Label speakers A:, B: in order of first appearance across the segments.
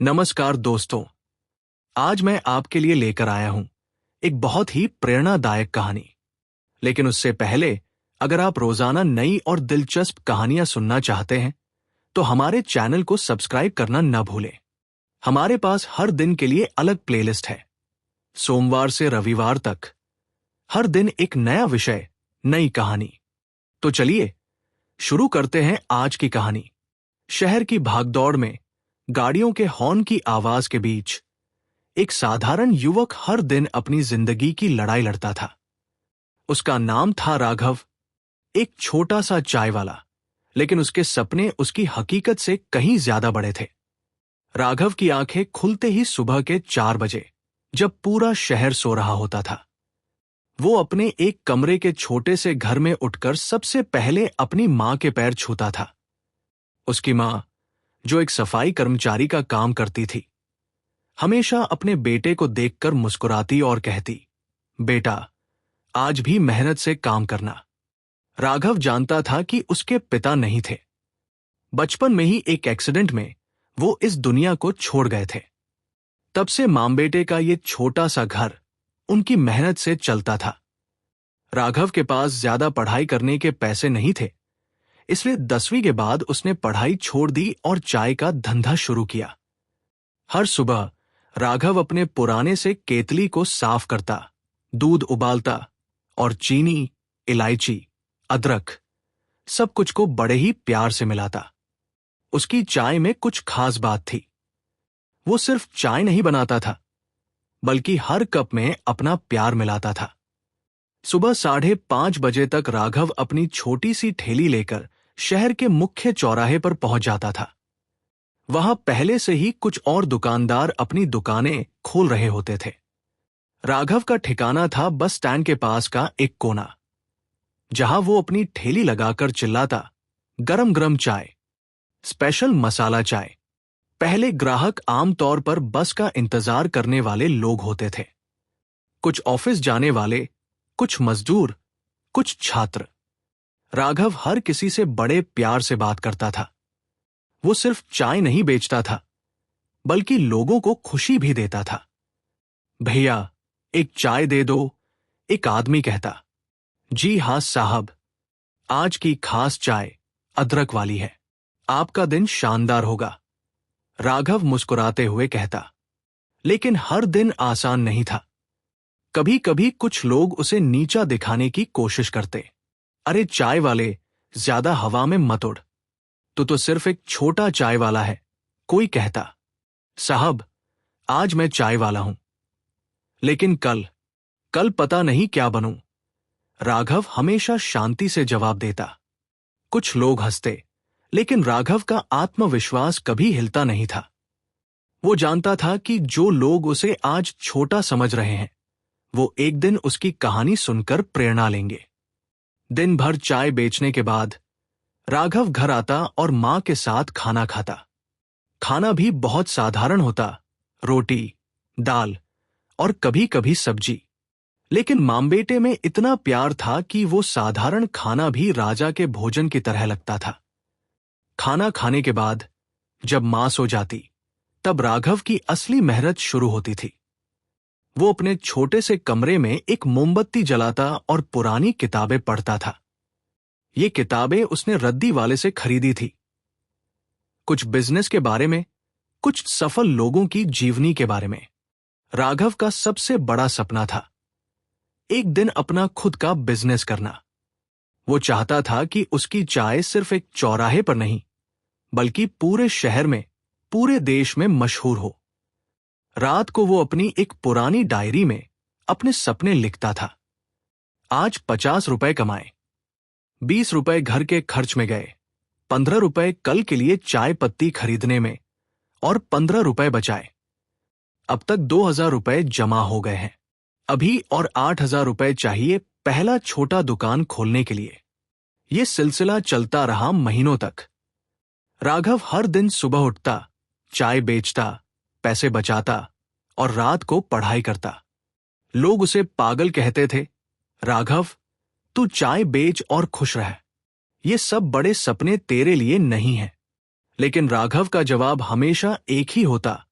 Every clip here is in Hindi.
A: नमस्कार दोस्तों। आज मैं आपके लिए लेकर आया हूं एक बहुत ही प्रेरणादायक कहानी। लेकिन उससे पहले, अगर आप रोजाना नई और दिलचस्प कहानियां सुनना चाहते हैं तो हमारे चैनल को सब्सक्राइब करना न भूलें। हमारे पास हर दिन के लिए अलग प्लेलिस्ट है। सोमवार से रविवार तक हर दिन एक नया विषय, नई कहानी। तो चलिए शुरू करते हैं आज की कहानी। शहर की भागदौड़ में गाड़ियों के हॉर्न की आवाज के बीच एक साधारण युवक हर दिन अपनी जिंदगी की लड़ाई लड़ता था। उसका नाम था राघव, एक छोटा सा चाय वाला, लेकिन उसके सपने उसकी हकीकत से कहीं ज्यादा बड़े थे। राघव की आंखें खुलते ही सुबह के 4 बजे, जब पूरा शहर सो रहा होता था। वो अपने एक कमरे के छोटे से घर में उठकर सबसे पहले अपनी मां के पैर छूता था। उसकी मां, जो एक सफाई कर्मचारी का काम करती थी, हमेशा अपने बेटे को देखकर मुस्कुराती और कहती, बेटा, आज भी मेहनत से काम करना। राघव जानता था कि उसके पिता नहीं थे। बचपन में ही एक एक्सीडेंट में वो इस दुनिया को छोड़ गए थे। तब से मां बेटे का ये छोटा सा घर उनकी मेहनत से चलता था। राघव के पास ज्यादा पढ़ाई करने के पैसे नहीं थे, इसलिए 10वीं के बाद उसने पढ़ाई छोड़ दी और चाय का धंधा शुरू किया। हर सुबह राघव अपने पुराने से केतली को साफ करता, दूध उबालता और चीनी, इलायची, अदरक, सब कुछ को बड़े ही प्यार से मिलाता। उसकी चाय में कुछ खास बात थी। वो सिर्फ चाय नहीं बनाता था, बल्कि हर कप में अपना प्यार मिलाता था। सुबह 5:30 बजे तक राघव अपनी छोटी सी ठेली लेकर शहर के मुख्य चौराहे पर पहुंच जाता था। वहां पहले से ही कुछ और दुकानदार अपनी दुकानें खोल रहे होते थे। राघव का ठिकाना था बस स्टैंड के पास का एक कोना, जहां वो अपनी ठेली लगाकर चिल्लाता, गरम गरम चाय, स्पेशल मसाला चाय। पहले ग्राहक आमतौर पर बस का इंतजार करने वाले लोग होते थे। कुछ ऑफिस जाने वाले, कुछ मजदूर, कुछ छात्र। राघव हर किसी से बड़े प्यार से बात करता था। वो सिर्फ चाय नहीं बेचता था, बल्कि लोगों को खुशी भी देता था। भैया, एक चाय दे दो, एक आदमी कहता। जी हाँ साहब, आज की खास चाय अदरक वाली है, आपका दिन शानदार होगा, राघव मुस्कुराते हुए कहता। लेकिन हर दिन आसान नहीं था। कभी कभी कुछ लोग उसे नीचा दिखाने की कोशिश करते। अरे चाय वाले, ज्यादा हवा में मत उड़, तू तो सिर्फ एक छोटा चाय वाला है, कोई कहता। साहब, आज मैं चाय वाला हूं, लेकिन कल पता नहीं क्या बनूं, राघव हमेशा शांति से जवाब देता। कुछ लोग हंसते, लेकिन राघव का आत्मविश्वास कभी हिलता नहीं था। वो जानता था कि जो लोग उसे आज छोटा समझ रहे हैं, वो एक दिन उसकी कहानी सुनकर प्रेरणा लेंगे। दिन भर चाय बेचने के बाद राघव घर आता और मां के साथ खाना खाता। खाना भी बहुत साधारण होता, रोटी, दाल और कभी कभी सब्जी। लेकिन मां बेटे में इतना प्यार था कि वो साधारण खाना भी राजा के भोजन की तरह लगता था। खाना खाने के बाद जब मां सो जाती, तब राघव की असली मेहनत शुरू होती थी। वो अपने छोटे से कमरे में एक मोमबत्ती जलाता और पुरानी किताबें पढ़ता था। ये किताबें उसने रद्दी वाले से खरीदी थी। कुछ बिजनेस के बारे में, कुछ सफल लोगों की जीवनी के बारे में। राघव का सबसे बड़ा सपना था एक दिन अपना खुद का बिजनेस करना। वो चाहता था कि उसकी चाय सिर्फ एक चौराहे पर नहीं, बल्कि पूरे शहर में, पूरे देश में मशहूर हो। रात को वो अपनी एक पुरानी डायरी में अपने सपने लिखता था। आज 50 रुपए कमाए, 20 रुपए घर के खर्च में गए, 15 रुपए कल के लिए चाय पत्ती खरीदने में और 15 रुपए बचाए। अब तक 2000 रुपए जमा हो गए हैं। अभी और 8000 रुपए चाहिए पहला छोटा दुकान खोलने के लिए। ये सिलसिला चलता रहा महीनों तक। राघव हर दिन सुबह उठता, चाय बेचता, पैसे बचाता और रात को पढ़ाई करता। लोग उसे पागल कहते थे, राघव, तू चाय बेच और खुश रह, ये सब बड़े सपने तेरे लिए नहीं हैं। लेकिन राघव का जवाब हमेशा एक ही होता,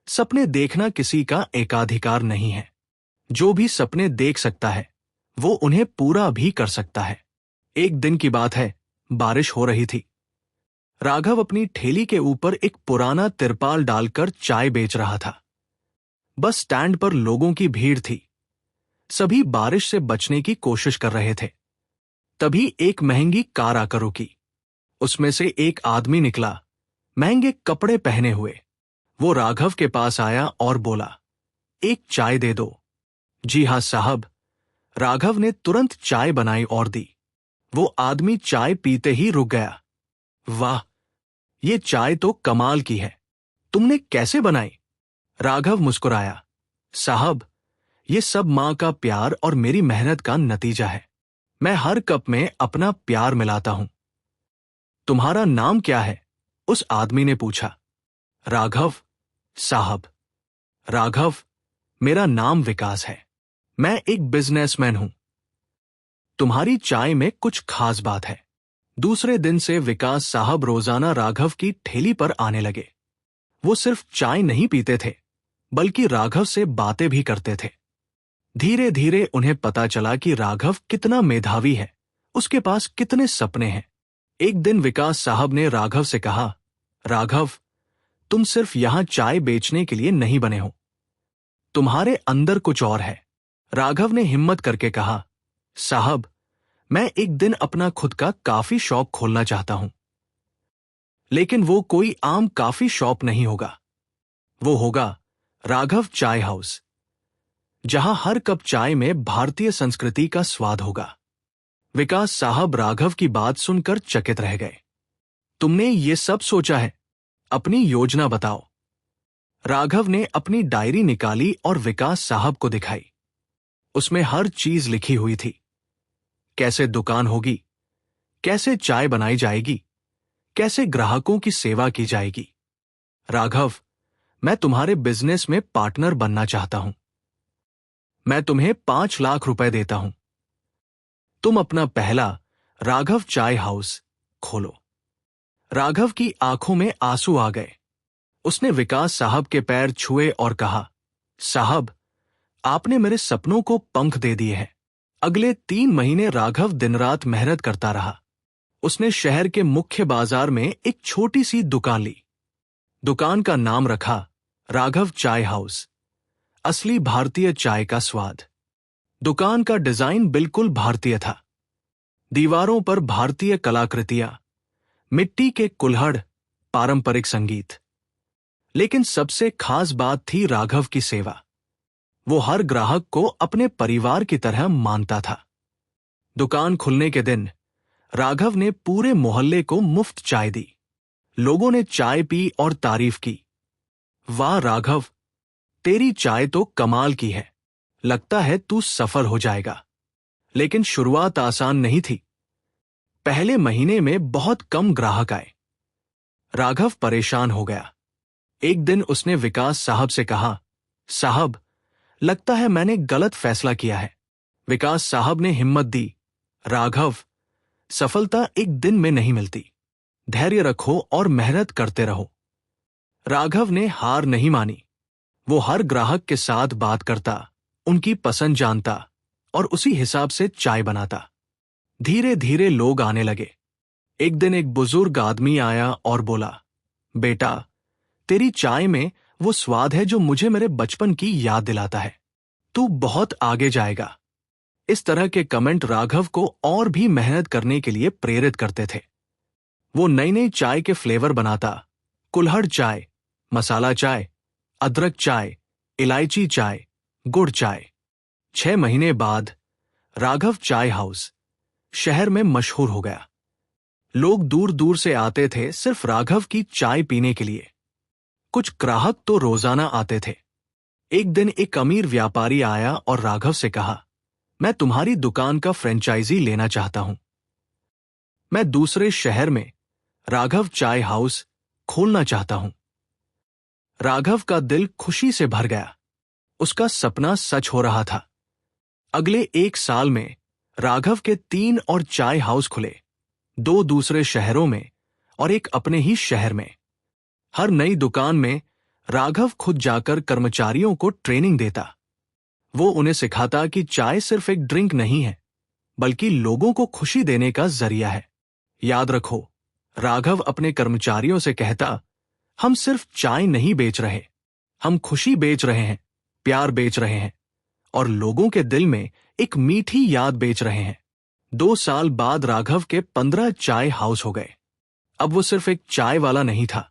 A: सपने देखना किसी का एकाधिकार नहीं है। जो भी सपने देख सकता है वो उन्हें पूरा भी कर सकता है। एक दिन की बात है, बारिश हो रही थी। राघव अपनी ठेली के ऊपर एक पुराना तिरपाल डालकर चाय बेच रहा था। बस स्टैंड पर लोगों की भीड़ थी। सभी बारिश से बचने की कोशिश कर रहे थे। तभी एक महंगी कार आकर रुकी। उसमें से एक आदमी निकला, महंगे कपड़े पहने हुए। वो राघव के पास आया और बोला, एक चाय दे दो। जी हाँ साहब। राघव ने तुरंत चाय बनाई और दी। वो आदमी चाय पीते ही रुक गया। वाह, ये चाय तो कमाल की है। तुमने कैसे बनाई? राघव मुस्कुराया। साहब, ये सब मां का प्यार और मेरी मेहनत का नतीजा है। मैं हर कप में अपना प्यार मिलाता हूं। तुम्हारा नाम क्या है? उस आदमी ने पूछा। राघव साहब। राघव, मेरा नाम विकास है। मैं एक बिजनेसमैन हूं। तुम्हारी चाय में कुछ खास बात है। दूसरे दिन से विकास साहब रोजाना राघव की ठेली पर आने लगे। वो सिर्फ चाय नहीं पीते थे, बल्कि राघव से बातें भी करते थे। धीरे धीरे उन्हें पता चला कि राघव कितना मेधावी है, उसके पास कितने सपने हैं। एक दिन विकास साहब ने राघव से कहा, राघव, तुम सिर्फ यहां चाय बेचने के लिए नहीं बने हो। तुम्हारे अंदर कुछ और है। राघव ने हिम्मत करके कहा, साहब, मैं एक दिन अपना खुद का कॉफी शॉप खोलना चाहता हूं। लेकिन वो कोई आम कॉफी शॉप नहीं होगा। वो होगा राघव चाय हाउस, जहां हर कप चाय में भारतीय संस्कृति का स्वाद होगा। विकास साहब राघव की बात सुनकर चकित रह गए। तुमने ये सब सोचा है? अपनी योजना बताओ। राघव ने अपनी डायरी निकाली और विकास साहब को दिखाई। उसमें हर चीज लिखी हुई थी। कैसे दुकान होगी, कैसे चाय बनाई जाएगी, कैसे ग्राहकों की सेवा की जाएगी। राघव, मैं तुम्हारे बिजनेस में पार्टनर बनना चाहता हूं। मैं तुम्हें 5 लाख रुपए देता हूं। तुम अपना पहला राघव चाय हाउस खोलो। राघव की आंखों में आंसू आ गए। उसने विकास साहब के पैर छुए और कहा, साहब, आपने मेरे सपनों को पंख दे दिए हैं। अगले 3 महीने राघव दिन रात मेहनत करता रहा। उसने शहर के मुख्य बाजार में एक छोटी सी दुकान ली। दुकान का नाम रखा राघव चाय हाउस, असली भारतीय चाय का स्वाद। दुकान का डिजाइन बिल्कुल भारतीय था। दीवारों पर भारतीय कलाकृतियां, मिट्टी के कुल्हड़, पारंपरिक संगीत। लेकिन सबसे खास बात थी राघव की सेवा। वो हर ग्राहक को अपने परिवार की तरह मानता था। दुकान खुलने के दिन राघव ने पूरे मोहल्ले को मुफ्त चाय दी। लोगों ने चाय पी और तारीफ की। वाह राघव, तेरी चाय तो कमाल की है। लगता है तू सफल हो जाएगा। लेकिन शुरुआत आसान नहीं थी। पहले महीने में बहुत कम ग्राहक आए। राघव परेशान हो गया। एक दिन उसने विकास साहब से कहा, साहब, लगता है मैंने गलत फैसला किया है। विकास साहब ने हिम्मत दी, राघव, सफलता एक दिन में नहीं मिलती। धैर्य रखो और मेहनत करते रहो। राघव ने हार नहीं मानी। वो हर ग्राहक के साथ बात करता, उनकी पसंद जानता और उसी हिसाब से चाय बनाता। धीरे धीरे लोग आने लगे। एक दिन एक बुजुर्ग आदमी आया और बोला, बेटा, तेरी चाय में वो स्वाद है जो मुझे मेरे बचपन की याद दिलाता है। तू बहुत आगे जाएगा। इस तरह के कमेंट राघव को और भी मेहनत करने के लिए प्रेरित करते थे। वो नई नई चाय के फ्लेवर बनाता, कुल्हड़ चाय, मसाला चाय, अदरक चाय, इलायची चाय, गुड़ चाय। 6 महीने बाद राघव चाय हाउस शहर में मशहूर हो गया। लोग दूर दूर से आते थे सिर्फ राघव की चाय पीने के लिए। कुछ ग्राहक तो रोजाना आते थे। एक दिन एक अमीर व्यापारी आया और राघव से कहा, मैं तुम्हारी दुकान का फ्रेंचाइजी लेना चाहता हूं। मैं दूसरे शहर में राघव चाय हाउस खोलना चाहता हूं। राघव का दिल खुशी से भर गया। उसका सपना सच हो रहा था। अगले 1 साल में राघव के 3 और चाय हाउस खुले, 2 दूसरे शहरों में और एक अपने ही शहर में। हर नई दुकान में राघव खुद जाकर कर्मचारियों को ट्रेनिंग देता। वो उन्हें सिखाता कि चाय सिर्फ एक ड्रिंक नहीं है, बल्कि लोगों को खुशी देने का जरिया है। याद रखो, राघव अपने कर्मचारियों से कहता, हम सिर्फ चाय नहीं बेच रहे, हम खुशी बेच रहे हैं, प्यार बेच रहे हैं और लोगों के दिल में एक मीठी याद बेच रहे हैं। 2 साल बाद राघव के 15 चाय हाउस हो गए। अब वो सिर्फ एक चाय वाला नहीं था,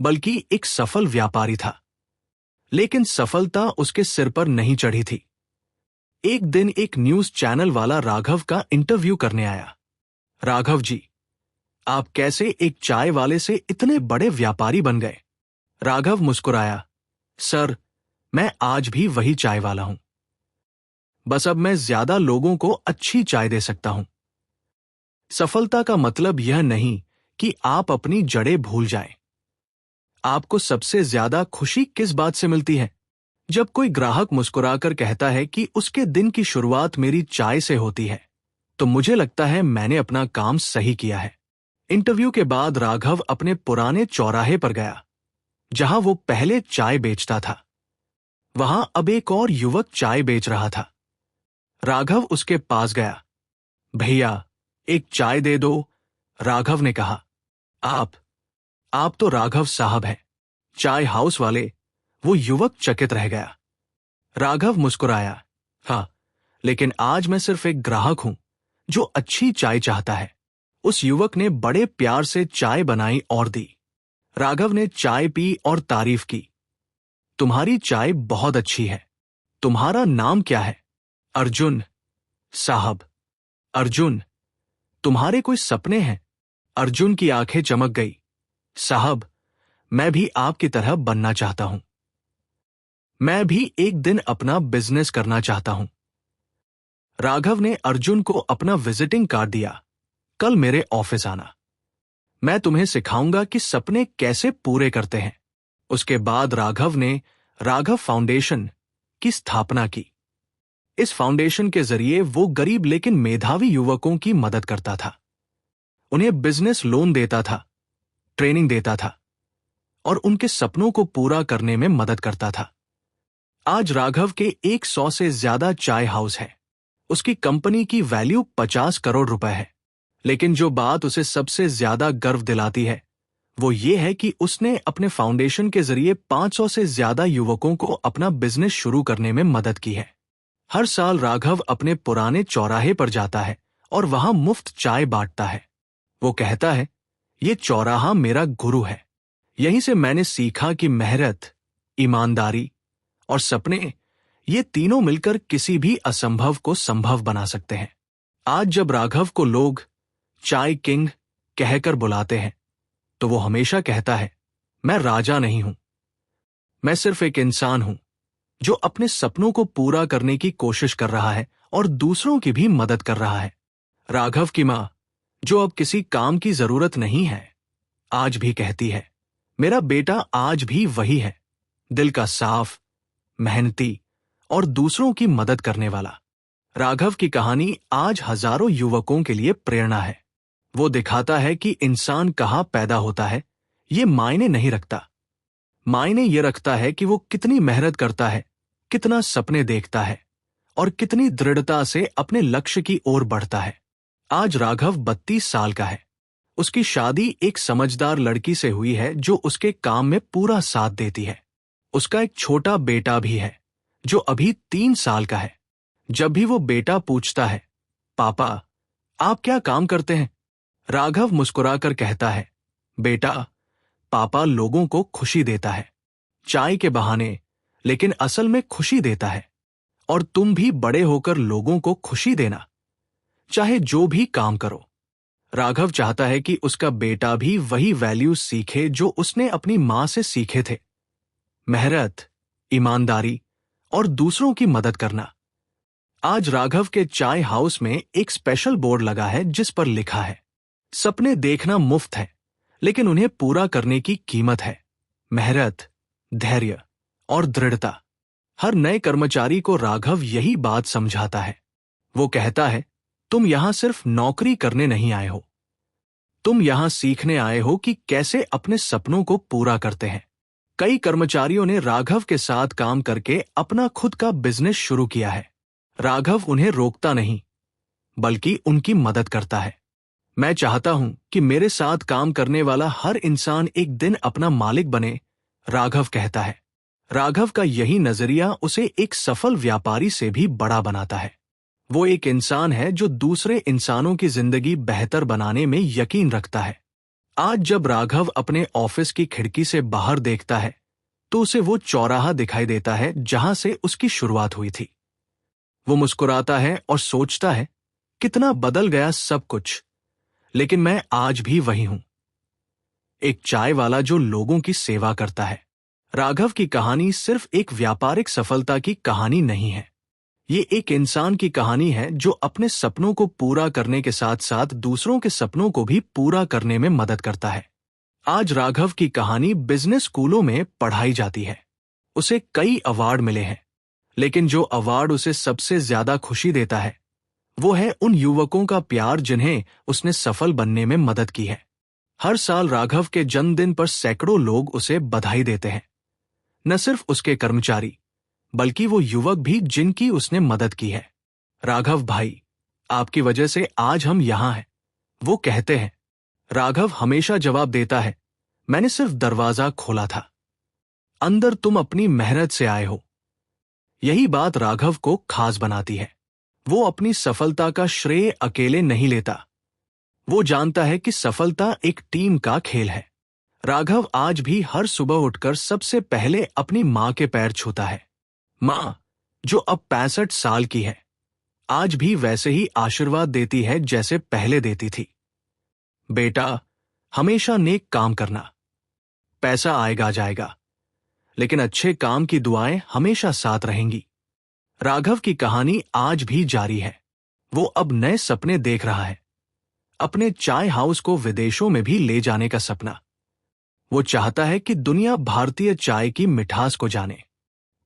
A: बल्कि एक सफल व्यापारी था। लेकिन सफलता उसके सिर पर नहीं चढ़ी थी। एक दिन एक न्यूज चैनल वाला राघव का इंटरव्यू करने आया। राघव जी, आप कैसे एक चाय वाले से इतने बड़े व्यापारी बन गए? राघव मुस्कुराया, सर, मैं आज भी वही चाय वाला हूं, बस अब मैं ज्यादा लोगों को अच्छी चाय दे सकता हूं। सफलता का मतलब यह नहीं कि आप अपनी जड़ें भूल जाएं। आपको सबसे ज्यादा खुशी किस बात से मिलती है? जब कोई ग्राहक मुस्कुराकर कहता है कि उसके दिन की शुरुआत मेरी चाय से होती है, तो मुझे लगता है मैंने अपना काम सही किया है। इंटरव्यू के बाद राघव अपने पुराने चौराहे पर गया, जहां वो पहले चाय बेचता था। वहां अब एक और युवक चाय बेच रहा था। राघव उसके पास गया। भैया, एक चाय दे दो, राघव ने कहा। आप तो राघव साहब हैं, चाय हाउस वाले। वो युवक चकित रह गया। राघव मुस्कुराया, हाँ, लेकिन आज मैं सिर्फ एक ग्राहक हूं जो अच्छी चाय चाहता है। उस युवक ने बड़े प्यार से चाय बनाई और दी। राघव ने चाय पी और तारीफ की। तुम्हारी चाय बहुत अच्छी है। तुम्हारा नाम क्या है? अर्जुन साहब। अर्जुन, तुम्हारे कोई सपने हैं? अर्जुन की आंखें चमक गई। साहब, मैं भी आपकी तरह बनना चाहता हूं। मैं भी एक दिन अपना बिजनेस करना चाहता हूं। राघव ने अर्जुन को अपना विजिटिंग कार्ड दिया। कल मेरे ऑफिस आना, मैं तुम्हें सिखाऊंगा कि सपने कैसे पूरे करते हैं। उसके बाद राघव ने राघव फाउंडेशन की स्थापना की। इस फाउंडेशन के जरिए वो गरीब लेकिन मेधावी युवकों की मदद करता था। उन्हें बिजनेस लोन देता था, ट्रेनिंग देता था और उनके सपनों को पूरा करने में मदद करता था। आज राघव के 100 से ज्यादा चाय हाउस है। उसकी कंपनी की वैल्यू 50 करोड़ रुपए है। लेकिन जो बात उसे सबसे ज्यादा गर्व दिलाती है, वो ये है कि उसने अपने फाउंडेशन के जरिए 500 से ज्यादा युवकों को अपना बिजनेस शुरू करने में मदद की है। हर साल राघव अपने पुराने चौराहे पर जाता है और वहां मुफ्त चाय बांटता है। वो कहता है, ये चौराहा मेरा गुरु है। यहीं से मैंने सीखा कि मेहनत, ईमानदारी और सपने, ये तीनों मिलकर किसी भी असंभव को संभव बना सकते हैं। आज जब राघव को लोग चाय किंग कहकर बुलाते हैं, तो वो हमेशा कहता है, मैं राजा नहीं हूं, मैं सिर्फ एक इंसान हूं जो अपने सपनों को पूरा करने की कोशिश कर रहा है और दूसरों की भी मदद कर रहा है। राघव की मां, जो अब किसी काम की जरूरत नहीं है, आज भी कहती है, मेरा बेटा आज भी वही है, दिल का साफ, मेहनती और दूसरों की मदद करने वाला। राघव की कहानी आज हजारों युवकों के लिए प्रेरणा है। वो दिखाता है कि इंसान कहाँ पैदा होता है, ये मायने नहीं रखता। मायने ये रखता है कि वो कितनी मेहनत करता है, कितना सपने देखता है और कितनी दृढ़ता से अपने लक्ष्य की ओर बढ़ता है। आज राघव 32 साल का है। उसकी शादी एक समझदार लड़की से हुई है जो उसके काम में पूरा साथ देती है। उसका एक छोटा बेटा भी है जो अभी 3 साल का है। जब भी वो बेटा पूछता है, पापा, आप क्या काम करते हैं? राघव मुस्कुराकर कहता है, बेटा, पापा लोगों को खुशी देता है, चाय के बहाने, लेकिन असल में खुशी देता है। और तुम भी बड़े होकर लोगों को खुशी देना, चाहे जो भी काम करो। राघव चाहता है कि उसका बेटा भी वही वैल्यूज सीखे जो उसने अपनी मां से सीखे थे, मेहनत, ईमानदारी और दूसरों की मदद करना। आज राघव के चाय हाउस में एक स्पेशल बोर्ड लगा है जिस पर लिखा है, सपने देखना मुफ्त है, लेकिन उन्हें पूरा करने की कीमत है मेहनत, धैर्य और दृढ़ता। हर नए कर्मचारी को राघव यही बात समझाता है। वो कहता है, तुम यहां सिर्फ नौकरी करने नहीं आए हो, तुम यहां सीखने आए हो कि कैसे अपने सपनों को पूरा करते हैं। कई कर्मचारियों ने राघव के साथ काम करके अपना खुद का बिजनेस शुरू किया है। राघव उन्हें रोकता नहीं, बल्कि उनकी मदद करता है। मैं चाहता हूं कि मेरे साथ काम करने वाला हर इंसान एक दिन अपना मालिक बने, राघव कहता है। राघव का यही नजरिया उसे एक सफल व्यापारी से भी बड़ा बनाता है। वो एक इंसान है जो दूसरे इंसानों की जिंदगी बेहतर बनाने में यकीन रखता है। आज जब राघव अपने ऑफिस की खिड़की से बाहर देखता है, तो उसे वो चौराहा दिखाई देता है जहां से उसकी शुरुआत हुई थी। वो मुस्कुराता है और सोचता है, कितना बदल गया सब कुछ, लेकिन मैं आज भी वही हूं, एक चाय वाला जो लोगों की सेवा करता है। राघव की कहानी सिर्फ एक व्यापारिक सफलता की कहानी नहीं है। ये एक इंसान की कहानी है जो अपने सपनों को पूरा करने के साथ साथ दूसरों के सपनों को भी पूरा करने में मदद करता है। आज राघव की कहानी बिजनेस स्कूलों में पढ़ाई जाती है। उसे कई अवार्ड मिले हैं, लेकिन जो अवार्ड उसे सबसे ज्यादा खुशी देता है, वो है उन युवकों का प्यार जिन्हें उसने सफल बनने में मदद की है। हर साल राघव के जन्मदिन पर सैकड़ों लोग उसे बधाई देते हैं। न सिर्फ उसके कर्मचारी, बल्कि वो युवक भी जिनकी उसने मदद की है। राघव भाई, आपकी वजह से आज हम यहां हैं, वो कहते हैं। राघव हमेशा जवाब देता है, मैंने सिर्फ दरवाजा खोला था, अंदर तुम अपनी मेहनत से आए हो। यही बात राघव को खास बनाती है। वो अपनी सफलता का श्रेय अकेले नहीं लेता। वो जानता है कि सफलता एक टीम का खेल है। राघव आज भी हर सुबह उठकर सबसे पहले अपनी मां के पैर छूता है। मां, जो अब 65 साल की है, आज भी वैसे ही आशीर्वाद देती है जैसे पहले देती थी। बेटा, हमेशा नेक काम करना। पैसा आएगा जाएगा, लेकिन अच्छे काम की दुआएं हमेशा साथ रहेंगी। राघव की कहानी आज भी जारी है। वो अब नए सपने देख रहा है, अपने चाय हाउस को विदेशों में भी ले जाने का सपना। वो चाहता है कि दुनिया भारतीय चाय की मिठास को जाने।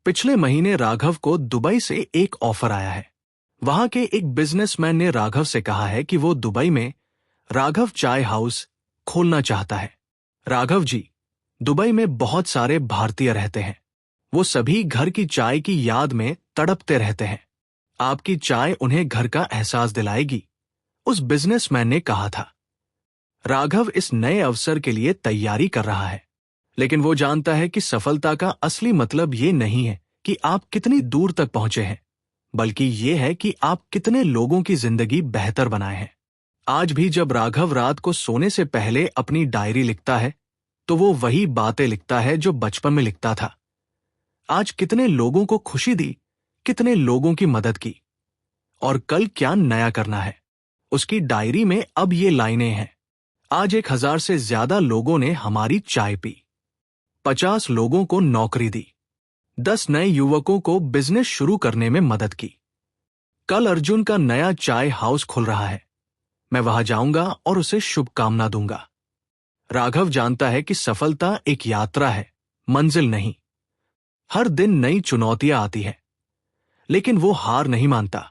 A: पिछले महीने राघव को दुबई से एक ऑफर आया है। वहां के एक बिजनेसमैन ने राघव से कहा है कि वो दुबई में राघव चाय हाउस खोलना चाहता है। राघव जी, दुबई में बहुत सारे भारतीय रहते हैं। वो सभी घर की चाय की याद में तड़पते रहते हैं। आपकी चाय उन्हें घर का एहसास दिलाएगी, उस बिजनेसमैन ने कहा था। राघव इस नए अवसर के लिए तैयारी कर रहा है, लेकिन वो जानता है कि सफलता का असली मतलब ये नहीं है कि आप कितनी दूर तक पहुंचे हैं, बल्कि ये है कि आप कितने लोगों की जिंदगी बेहतर बनाए हैं। आज भी जब राघव रात को सोने से पहले अपनी डायरी लिखता है, तो वो वही बातें लिखता है जो बचपन में लिखता था। आज कितने लोगों को खुशी दी, कितने लोगों की मदद की, और कल क्या नया करना है। उसकी डायरी में अब ये लाइनें हैं। आज 1000 से ज्यादा लोगों ने हमारी चाय पी, 50 लोगों को नौकरी दी, 10 नए युवकों को बिजनेस शुरू करने में मदद की। कल अर्जुन का नया चाय हाउस खुल रहा है, मैं वहां जाऊंगा और उसे शुभकामना दूंगा। राघव जानता है कि सफलता एक यात्रा है, मंजिल नहीं। हर दिन नई चुनौतियां आती है, लेकिन वो हार नहीं मानता।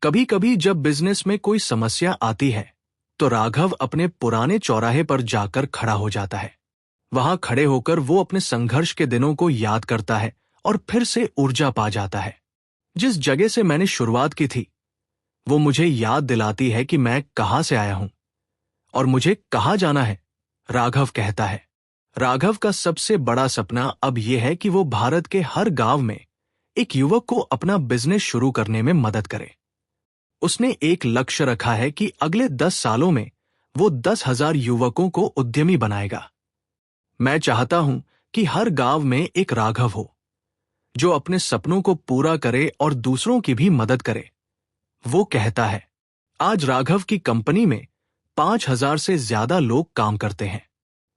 A: कभी कभी जब बिजनेस में कोई समस्या आती है, तो राघव अपने पुराने चौराहे पर जाकर खड़ा हो जाता है। वहां खड़े होकर वो अपने संघर्ष के दिनों को याद करता है और फिर से ऊर्जा पा जाता है। जिस जगह से मैंने शुरुआत की थी, वो मुझे याद दिलाती है कि मैं कहां से आया हूं और मुझे कहां जाना है, राघव कहता है। राघव का सबसे बड़ा सपना अब यह है कि वो भारत के हर गांव में एक युवक को अपना बिजनेस शुरू करने में मदद करे। उसने एक लक्ष्य रखा है कि अगले 10 सालों में वो 10,000 युवकों को उद्यमी बनाएगा। मैं चाहता हूं कि हर गांव में एक राघव हो, जो अपने सपनों को पूरा करे और दूसरों की भी मदद करे, वो कहता है। आज राघव की कंपनी में 5,000 से ज्यादा लोग काम करते हैं।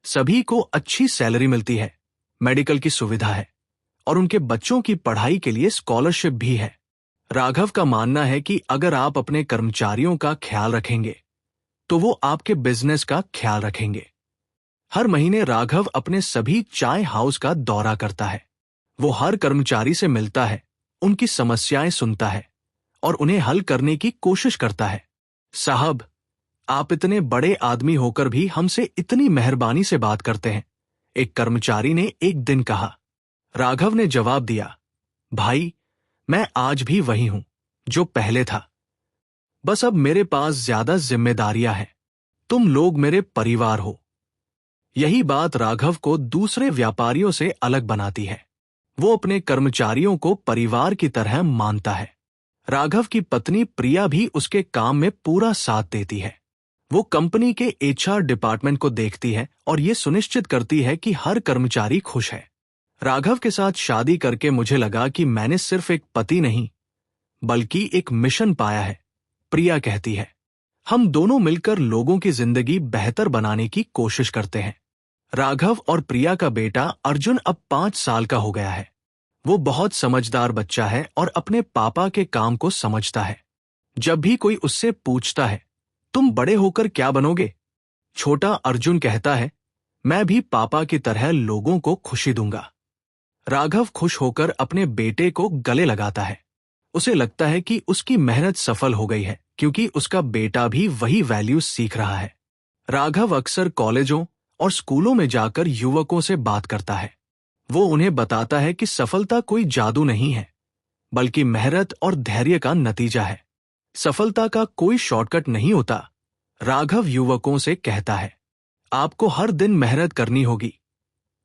A: सभी को अच्छी सैलरी मिलती है, मेडिकल की सुविधा है और उनके बच्चों की पढ़ाई के लिए स्कॉलरशिप भी है। राघव का मानना है कि अगर आप अपने कर्मचारियों का ख्याल रखेंगे, तो वो आपके बिजनेस का ख्याल रखेंगे। हर महीने राघव अपने सभी चाय हाउस का दौरा करता है। वो हर कर्मचारी से मिलता है, उनकी समस्याएं सुनता है और उन्हें हल करने की कोशिश करता है। साहब, आप इतने बड़े आदमी होकर भी हमसे इतनी मेहरबानी से बात करते हैं, एक कर्मचारी ने एक दिन कहा। राघव ने जवाब दिया, भाई, मैं आज भी वही हूं जो पहले था, बस अब मेरे पास ज्यादा जिम्मेदारियां हैं। तुम लोग मेरे परिवार हो। यही बात राघव को दूसरे व्यापारियों से अलग बनाती है। वो अपने कर्मचारियों को परिवार की तरह मानता है। राघव की पत्नी प्रिया भी उसके काम में पूरा साथ देती है। वो कंपनी के एचआर डिपार्टमेंट को देखती है और ये सुनिश्चित करती है कि हर कर्मचारी खुश है। राघव के साथ शादी करके मुझे लगा कि मैंने सिर्फ एक पति नहीं बल्कि एक मिशन पाया है, प्रिया कहती है। हम दोनों मिलकर लोगों की जिंदगी बेहतर बनाने की कोशिश करते हैं। राघव और प्रिया का बेटा अर्जुन अब 5 साल का हो गया है। वो बहुत समझदार बच्चा है और अपने पापा के काम को समझता है। जब भी कोई उससे पूछता है, तुम बड़े होकर क्या बनोगे, छोटा अर्जुन कहता है, मैं भी पापा की तरह लोगों को खुशी दूंगा। राघव खुश होकर अपने बेटे को गले लगाता है। उसे लगता है कि उसकी मेहनत सफल हो गई है क्योंकि उसका बेटा भी वही वैल्यूज सीख रहा है। राघव अक्सर कॉलेजों और स्कूलों में जाकर युवकों से बात करता है। वो उन्हें बताता है कि सफलता कोई जादू नहीं है, बल्कि मेहनत और धैर्य का नतीजा है। सफलता का कोई शॉर्टकट नहीं होता। राघव युवकों से कहता है, आपको हर दिन मेहनत करनी होगी,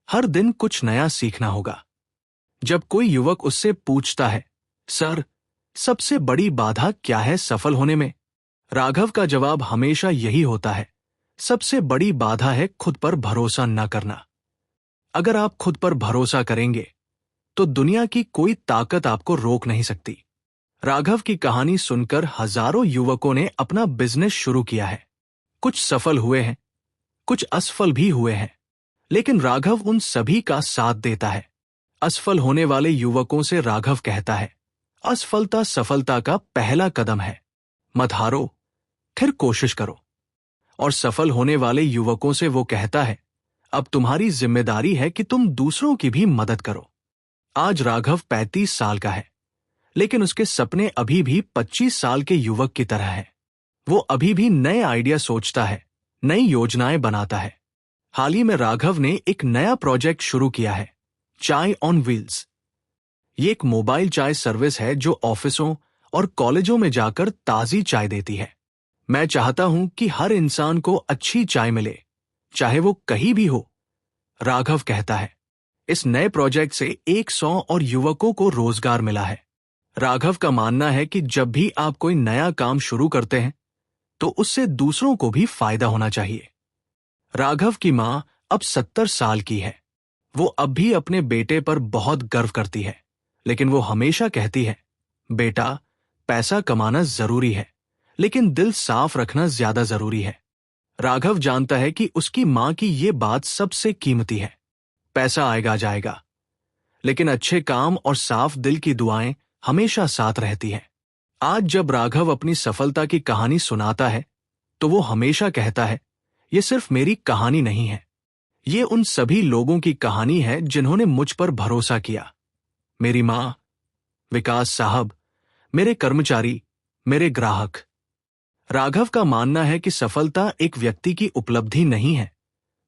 A: हर दिन कुछ नया सीखना होगा। जब कोई युवक उससे पूछता है, सर, सबसे बड़ी बाधा क्या है सफल होने में, राघव का जवाब हमेशा यही होता है, सबसे बड़ी बाधा है खुद पर भरोसा न करना। अगर आप खुद पर भरोसा करेंगे तो दुनिया की कोई ताकत आपको रोक नहीं सकती। राघव की कहानी सुनकर हजारों युवकों ने अपना बिजनेस शुरू किया है। कुछ सफल हुए हैं, कुछ असफल भी हुए हैं, लेकिन राघव उन सभी का साथ देता है। असफल होने वाले युवकों से राघव कहता है, असफलता सफलता का पहला कदम है, मत हारो, फिर कोशिश करो। और सफल होने वाले युवकों से वो कहता है, अब तुम्हारी जिम्मेदारी है कि तुम दूसरों की भी मदद करो। आज राघव 35 साल का है, लेकिन उसके सपने अभी भी 25 साल के युवक की तरह हैं। वो अभी भी नए आइडिया सोचता है, नई योजनाएं बनाता है। हाल ही में राघव ने एक नया प्रोजेक्ट शुरू किया है, चाय ऑन व्हील्स। ये एक मोबाइल चाय सर्विस है जो ऑफिसों और कॉलेजों में जाकर ताजी चाय देती है। मैं चाहता हूं कि हर इंसान को अच्छी चाय मिले, चाहे वो कहीं भी हो, राघव कहता है। इस नए प्रोजेक्ट से 100 और युवकों को रोजगार मिला है। राघव का मानना है कि जब भी आप कोई नया काम शुरू करते हैं तो उससे दूसरों को भी फायदा होना चाहिए। राघव की मां अब 70 साल की है। वो अब भी अपने बेटे पर बहुत गर्व करती है, लेकिन वो हमेशा कहती है, बेटा, पैसा कमाना जरूरी है, लेकिन दिल साफ रखना ज्यादा जरूरी है। राघव जानता है कि उसकी मां की ये बात सबसे कीमती है। पैसा आएगा जाएगा, लेकिन अच्छे काम और साफ दिल की दुआएं हमेशा साथ रहती हैं। आज जब राघव अपनी सफलता की कहानी सुनाता है तो वो हमेशा कहता है, ये सिर्फ मेरी कहानी नहीं है, ये उन सभी लोगों की कहानी है जिन्होंने मुझ पर भरोसा किया। मेरी मां, विकास साहब, मेरे कर्मचारी, मेरे ग्राहक। राघव का मानना है कि सफलता एक व्यक्ति की उपलब्धि नहीं है,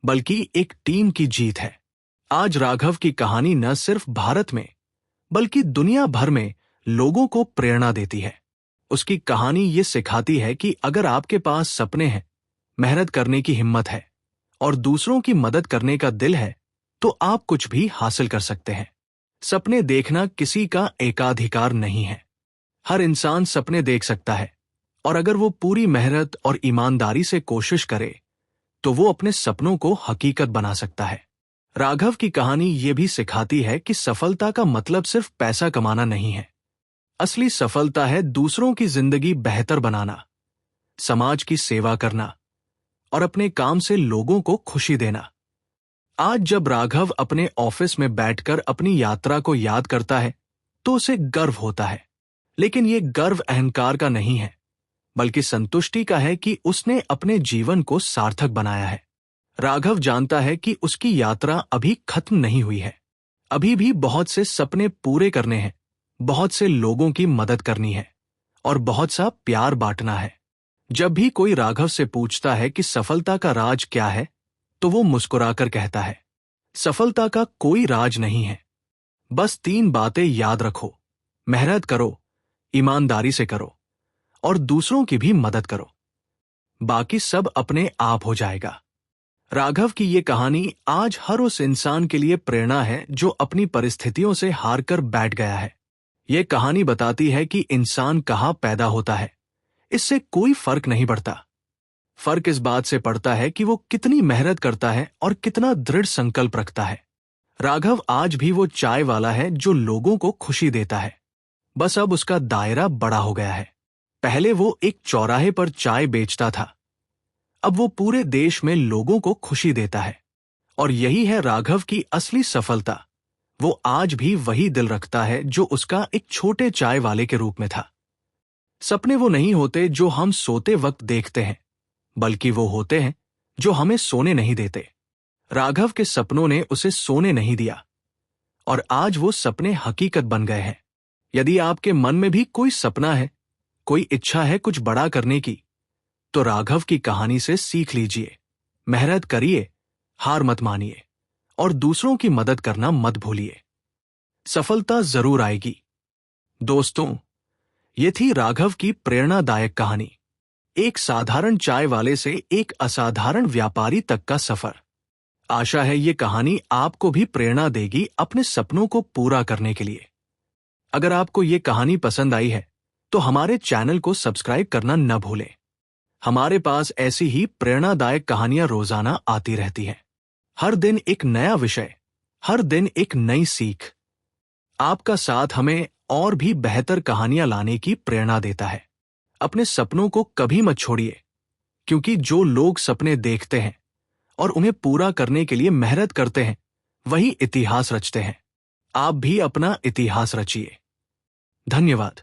A: बल्कि एक टीम की जीत है। आज राघव की कहानी न सिर्फ भारत में बल्कि दुनिया भर में लोगों को प्रेरणा देती है। उसकी कहानी ये सिखाती है कि अगर आपके पास सपने हैं, मेहनत करने की हिम्मत है और दूसरों की मदद करने का दिल है, तो आप कुछ भी हासिल कर सकते हैं। सपने देखना किसी का एकाधिकार नहीं है। हर इंसान सपने देख सकता है, और अगर वो पूरी मेहनत और ईमानदारी से कोशिश करे तो वो अपने सपनों को हकीकत बना सकता है। राघव की कहानी ये भी सिखाती है कि सफलता का मतलब सिर्फ पैसा कमाना नहीं है। असली सफलता है दूसरों की जिंदगी बेहतर बनाना, समाज की सेवा करना और अपने काम से लोगों को खुशी देना। आज जब राघव अपने ऑफिस में बैठकर अपनी यात्रा को याद करता है तो उसे गर्व होता है, लेकिन ये गर्व अहंकार का नहीं है, बल्कि संतुष्टि का है कि उसने अपने जीवन को सार्थक बनाया है। राघव जानता है कि उसकी यात्रा अभी खत्म नहीं हुई है। अभी भी बहुत से सपने पूरे करने हैं, बहुत से लोगों की मदद करनी है और बहुत सा प्यार बांटना है। जब भी कोई राघव से पूछता है कि सफलता का राज क्या है, तो वो मुस्कुराकर कहता है, सफलता का कोई राज नहीं है। बस 3 बातें याद रखो। मेहनत करो, ईमानदारी से करो और दूसरों की भी मदद करो। बाकी सब अपने आप हो जाएगा। राघव की ये कहानी आज हर उस इंसान के लिए प्रेरणा है जो अपनी परिस्थितियों से हार कर बैठ गया है। ये कहानी बताती है कि इंसान कहाँ पैदा होता है, इससे कोई फर्क नहीं पड़ता। फर्क इस बात से पड़ता है कि वो कितनी मेहनत करता है और कितना दृढ़ संकल्प रखता है। राघव आज भी वो चाय वाला है जो लोगों को खुशी देता है। बस अब उसका दायरा बड़ा हो गया है। पहले वो एक चौराहे पर चाय बेचता था, अब वो पूरे देश में लोगों को खुशी देता है। और यही है राघव की असली सफलता। वो आज भी वही दिल रखता है जो उसका एक छोटे चाय वाले के रूप में था। सपने वो नहीं होते जो हम सोते वक्त देखते हैं, बल्कि वो होते हैं जो हमें सोने नहीं देते। राघव के सपनों ने उसे सोने नहीं दिया और आज वो सपने हकीकत बन गए हैं। यदि आपके मन में भी कोई सपना है, कोई इच्छा है कुछ बड़ा करने की, तो राघव की कहानी से सीख लीजिए। मेहनत करिए, हार मत मानिए और दूसरों की मदद करना मत भूलिए। सफलता जरूर आएगी। दोस्तों, ये थी राघव की प्रेरणादायक कहानी। एक साधारण चाय वाले से एक असाधारण व्यापारी तक का सफर। आशा है ये कहानी आपको भी प्रेरणा देगी अपने सपनों को पूरा करने के लिए। अगर आपको ये कहानी पसंद आई है तो हमारे चैनल को सब्सक्राइब करना न भूलें। हमारे पास ऐसी ही प्रेरणादायक कहानियां रोजाना आती रहती हैं। हर दिन एक नया विषय, हर दिन एक नई सीख। आपका साथ हमें और भी बेहतर कहानियां लाने की प्रेरणा देता है। अपने सपनों को कभी मत छोड़िए, क्योंकि जो लोग सपने देखते हैं और उन्हें पूरा करने के लिए मेहनत करते हैं, वही इतिहास रचते हैं। आप भी अपना इतिहास रचिए। धन्यवाद।